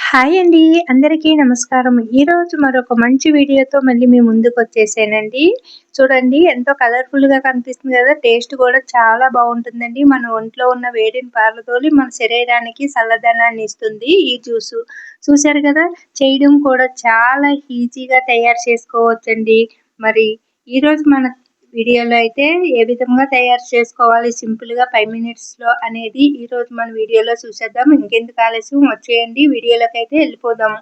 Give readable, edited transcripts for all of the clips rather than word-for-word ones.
Hi అండి. అందరికీ నమస్కారం. ఈరోజు మరొక మంచి వీడియోతో మళ్ళీ మీ ముందుకొచ్చేసానండి. చూడండి ఎంతో కలర్‌ఫుల్‌గా కనిపిస్తుంది గదా! టేస్ట్ కూడా చాలా బావుంటుందండి. మన ఒంట్లో ఉన్న వేడిని పారదోలి మన శరీరానికి చల్లదనాన్ని ఇస్తుంది ఈ జ్యూసు. చూసారు గదా! చేయడం కూడా చాలా ఈజీగా తయారు చేసుకోవచ్చండి. మరి ఈరోజు మన వీడియోలో అయితే ఏ విధంగా తయారు చేసుకోవాలి సింపుల్‌గా 5 మినిట్స్‌లో అనేది ఈరోజు మన వీడియోలో చూసేద్దాం. ఇంకెందుకు ఆలస్యం వచ్చేయండి వీడియోలోకైతే వెళ్ళిపోదాము.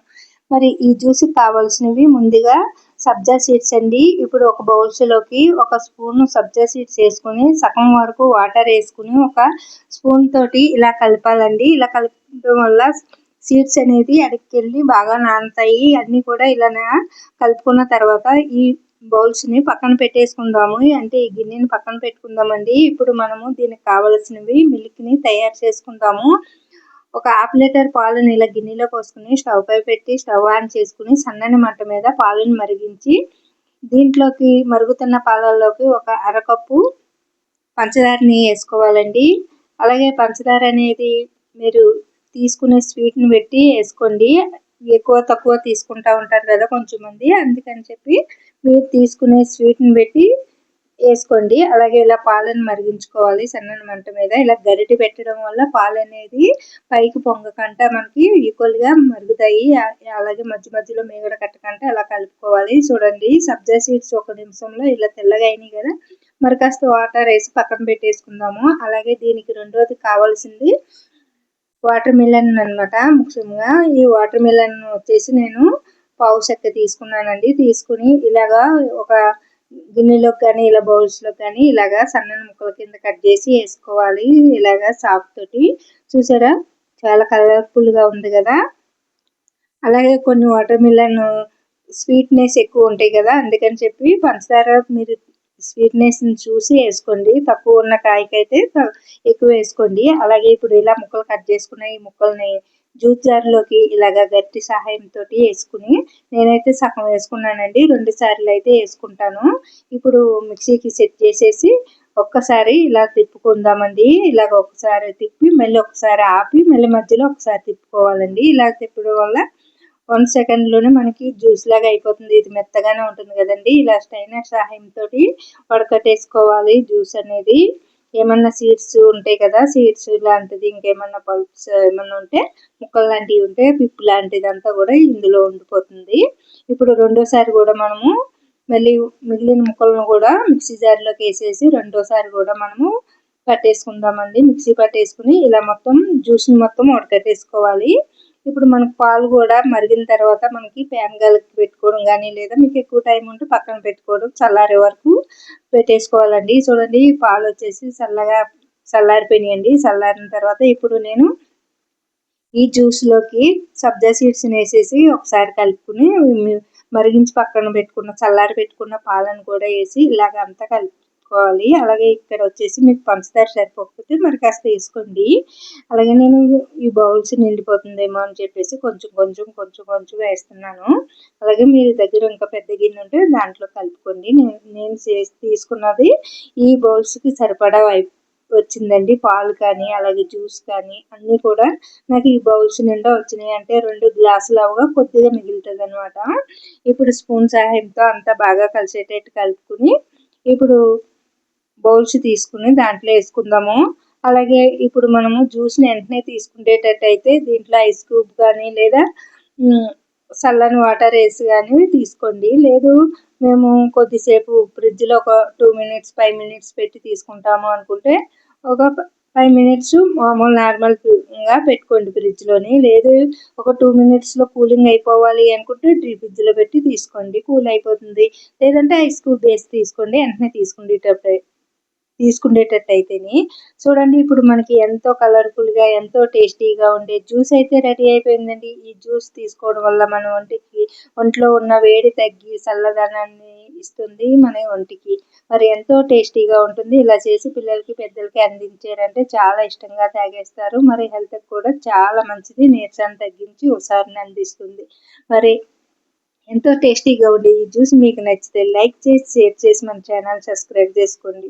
మరి ఈ జ్యూస్‌కి కావాల్సినవి ముందుగా సబ్జా సీడ్స్ అండి. ఇప్పుడు ఒక బౌల్స్‌లోకి ఒక స్పూను సబ్జా సీడ్స్ ఏసుకొని సగం వరకు వాటర్ ఏసుకొని ఒక స్పూన్ తోటి ఇలా కలపాలండి. ఇలా కలపడం వల్ల సీడ్స్ అనేది అడుక్కెళ్ళి బాగా నానతాయి. అన్నీ కూడా ఇలా కలుపుకున్న తర్వాత ఈ బౌల్స్‌ని పక్కన పెట్టేసుకుందాము. అంటే ఈ గిన్నెని పక్కన పెట్టుకుందామండి. ఇప్పుడు మనము దీనికి కావాల్సినవి మిల్క్‌ని తయారు చేసుకుందాము. ఒక హాఫ్ లీటర్ పాలను ఇలా గిన్నెలో పోసుకొని స్టవ్ పై పెట్టి స్టవ్ ఆన్ చేసుకొని సన్నని మంట మీద పాలను మరిగించి దీంట్లోకి మరుగుతున్న పాలల్లోకి ఒక అరకప్పు పంచదారని వేసుకోవాలండి. అలాగే పంచదార అనేది మీరు తీసుకునే స్వీట్‌ని బట్టి వేసుకోండి. ఎక్కువ తక్కువ తీసుకుంటా ఉంటారు కదా కొంచెంమంది. అందుకని చెప్పి మీరు తీసుకునే స్వీట్‌ని బట్టి వేసుకోండి. అలాగే ఇలా పాలను మరిగించుకోవాలి సన్నని మంట మీద. ఇలా గరిటె పెట్టడం వల్ల పాలనేది పైకి పొంగకుండా మనకి ఈక్వల్‌గా మరుగుతాయి. అలాగే మధ్య మధ్యలో మీగడ కట్టకుండా అలా కలుపుకోవాలి. చూడండి సబ్జా సీడ్స్ ఒక నిమిషంలో ఇలా తెల్లగా అయినాయి కదా! మరి కాస్త వాటర్ వేసి పక్కన పెట్టేసుకుందాము. అలాగే దీనికి రెండోది కావాల్సింది వాటర్ మిలన్ అనమాట. ముఖ్యంగా ఈ వాటర్ మిలన్ వచ్చేసి నేను పావు చెక్క తీసుకున్నానండి. తీసుకుని ఇలాగా ఒక గిన్నెలోకి కానీ ఇలా బౌల్స్‌లోకి కానీ ఇలాగా సన్నని ముక్కల కింద కట్ చేసి వేసుకోవాలి. ఇలాగా చాకు తోటి. చూసారా చాలా కలర్‌ఫుల్‌గా ఉంది కదా! అలాగే కొన్ని వాటర్ మిలన్ స్వీట్‌నెస్ ఎక్కువ ఉంటాయి కదా! అందుకని చెప్పి పంచదార మీరు స్వీట్‌నెస్‌ని చూసి వేసుకోండి. తక్కువ ఉన్న కాయకైతే ఎక్కువ వేసుకోండి. అలాగే ఇప్పుడు ఇలా ముక్కలు కట్ చేసుకున్న ఈ ముక్కల్ని జ్యూస్ జార్‌లోకి ఇలాగ గరిటె సహాయంతోటి వేసుకుని నేనైతే సగం వేసుకున్నానండి. 2 సార్లు అయితే వేసుకుంటాను. ఇప్పుడు మిక్సీకి సెట్ చేసేసి ఒక్కసారి ఇలా తిప్పుకుందామండి. ఇలాగ ఒకసారి తిప్పి మళ్ళీ ఒకసారి ఆపి మళ్ళీ మధ్యలో ఒకసారి తిప్పుకోవాలండి. ఇలా తిప్పడం వల్ల 1 సెకండ్‌లోనే మనకి జ్యూస్ లాగా అయిపోతుంది. ఇది మెత్తగానే ఉంటుంది కదండీ! ఇలా స్ట్రైనర్ సహాయంతోటి వడకట్టేసుకోవాలి జ్యూస్ అనేది. ఏమన్నా సీడ్స్ ఉంటాయి కదా! సీడ్స్ లాంటిది ఇంకేమన్నా పల్ప్స్ ఏమన్నా ఉంటే ముక్కలు లాంటివి ఉంటే పిప్పు లాంటిదంతా కూడా ఇందులో ఉండిపోతుంది. ఇప్పుడు రెండోసారి కూడా మనము మళ్ళీ మిగిలిన ముక్కలను కూడా మిక్సీ జార్‌లోకి వేసేసి రెండోసారి కూడా మనము పట్టేసుకుందామండి. మిక్సీ పట్టేసుకుని ఇలా మొత్తం జ్యూస్‌ని మొత్తం వడకట్టేసుకోవాలి. ఇప్పుడు మనకు పాలు కూడా మరిగిన తర్వాత మనకి ప్యాన్ గలకి పెట్టుకోవడం కానీ లేదా మీకు ఎక్కువ టైం ఉంటే పక్కన పెట్టుకోవడం చల్లారే వరకు పెట్టేసుకోవాలండి. చూడండి పాలు వచ్చేసి చల్లారిపోయినాయండి. చల్లారిన తర్వాత ఇప్పుడు నేను ఈ జ్యూస్‌లోకి సబ్జా సీడ్స్‌ని వేసేసి ఒకసారి కలుపుకొని మరిగించి పక్కన పెట్టుకున్న చల్లారి పెట్టుకున్న పాలను కూడా వేసి ఇలాగ అంతా కలుపుకోవాలి. అలాగే ఇక్కడ వచ్చేసి మీకు పంచదార సరిపోకపోతే మరి కాస్త వేసుకోండి. అలాగే నేను ఈ బౌల్స్ నిండిపోతుందేమో అని చెప్పేసి కొంచెం వేస్తున్నాను. అలాగే మీ దగ్గర ఇంకా పెద్ద గిన్నె ఉంటే దాంట్లో కలుపుకోండి. నేను తీసుకున్నది ఈ బౌల్స్‌కి సరిపడా వచ్చిందండి. పాలు కానీ అలాగే జ్యూస్ కానీ అన్నీ కూడా నాకు ఈ బౌల్స్ నిండా వచ్చినాయి. అంటే 2 గ్లాసులు అవగా కొద్దిగా మిగులుతుందనమాట. ఇప్పుడు స్పూన్ సహాయంతో అంతా బాగా కలిసేటట్టు కలుపుకొని ఇప్పుడు బౌల్స్ తీసుకుని దాంట్లో వేసుకుందాము. అలాగే ఇప్పుడు మనము జ్యూస్‌ని వెంటనే తీసుకునేటట్టయితే దీంట్లో ఐస్ క్యూబ్ కానీ లేదా చల్లని వాటర్ వేసి కానీ తీసుకోండి. లేదు మేము కొద్దిసేపు ఫ్రిడ్జ్‌లో ఒక 2 మినిట్స్ 5 మినిట్స్ పెట్టి తీసుకుంటాము అనుకుంటే ఒక 5 మినిట్స్ మామూలు నార్మల్‌గా పెట్టుకోండి ఫ్రిడ్జ్‌లోని. లేదు ఒక 2 మినిట్స్‌లో కూలింగ్ అయిపోవాలి అనుకుంటే డీప్ ఫ్రిడ్జ్‌లో పెట్టి తీసుకోండి. కూల్ అయిపోతుంది. లేదంటే ఐస్ క్యూబ్ వేసి తీసుకోండి. వెంటనే తీసుకునేటట్టయితేని చూడండి ఇప్పుడు మనకి ఎంతో కలర్‌ఫుల్‌గా ఎంతో టేస్టీగా ఉండే జ్యూస్ అయితే రెడీ అయిపోయిందండి. ఈ జ్యూస్ తీసుకోవడం వల్ల మన ఒంట్లో ఉన్న వేడి తగ్గి చల్లదనాన్ని ఇస్తుంది మన ఒంటికి. మరి ఎంతో టేస్టీగా ఉంటుంది. ఇలా చేసి పిల్లలకి పెద్దలకి అందించారంటే చాలా ఇష్టంగా తాగేస్తారు. మరి హెల్త్‌కి కూడా చాలా మంచిది. నీరసాన్ని తగ్గించి ఉసారిని అందిస్తుంది. మరి ఎంతో టేస్టీగా ఉండే ఈ జ్యూస్ మీకు నచ్చితే లైక్ చేసి షేర్ చేసి మన ఛానల్ సబ్స్క్రైబ్ చేసుకోండి.